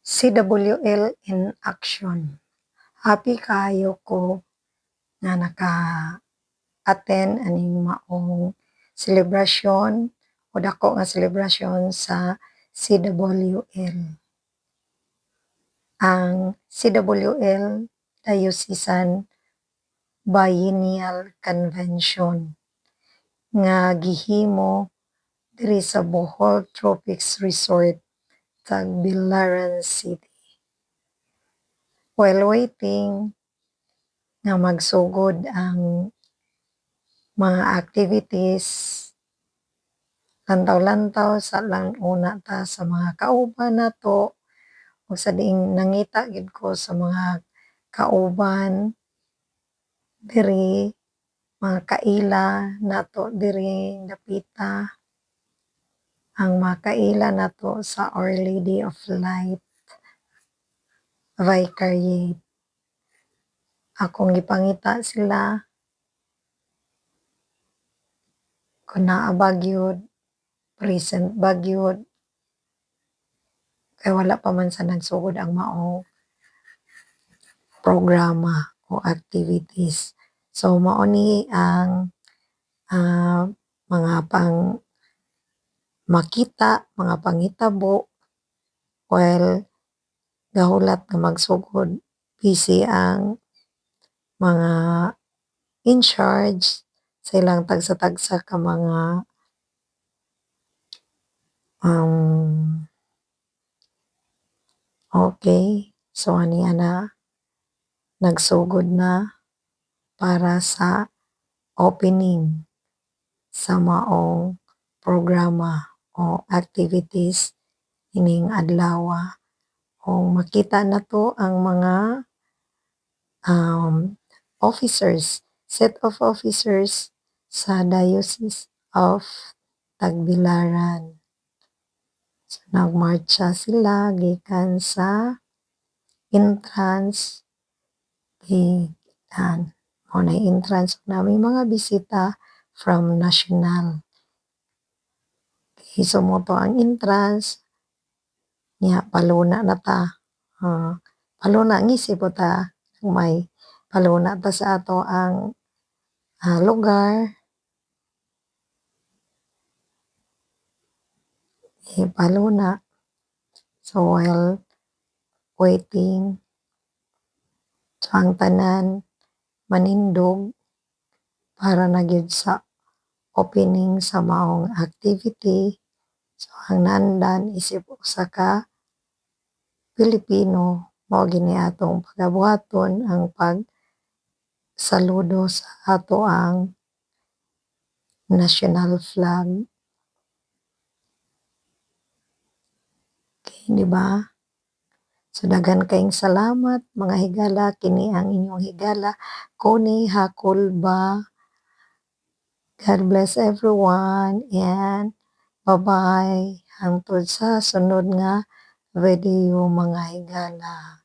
CWL in action. Happy kaayo ko nga naka-attend aning maong selebrasyon o dako nga selebrasyon sa CWL. Ang CWL Diocesan Biennial Convention nga gihimo diri sa Bohol Tropics Resort, Tagbilaran City. While waiting nga magsugod ang mga activities, lantaw-lantaw sa una ta sa mga kauban nato o sa diing nangita gid ko sa mga kauban diri, mga kaila nato diri dapita, ang mga kaila nato sa Our Lady of Light Vicariate. Akong gipangita sila kung naa ba gyud, present ba gyud, kay wala pa man sa nagsugod ang maong programa o activities. So mao ni ang mga makita, mga panghitabo while gahulat nga magsugod. Busy ang mga in charge sa ilang tagsa-tagsa ka mga okay. So aniya na nagsugod na para sa opening sa maong programa o activities ining adlaw. O makita nato ang mga officers, set of officers sa Diocese of Tagbilaran. So nagmarcha sila gikan sa entrance mao na entrance na may mga bisita from national. Hisumoto ang entrance nya paluna na ta. Paluna ngisi po ta may paluna ta sa ato ang lugar. Paluna. So while waiting, so ang tanan manindog para na gyud sa opening sa maong activity. So ang nandan isip usa ka Pilipino mao gini atong pagabuhaton ang pagsaludo sa ato ang national flag. Okay, di ba? So daghan kayong salamat mga higala, kini ang inyong higala Connie Hakulba. God bless everyone and bye-bye hangtod sa sunod nga video mga higala.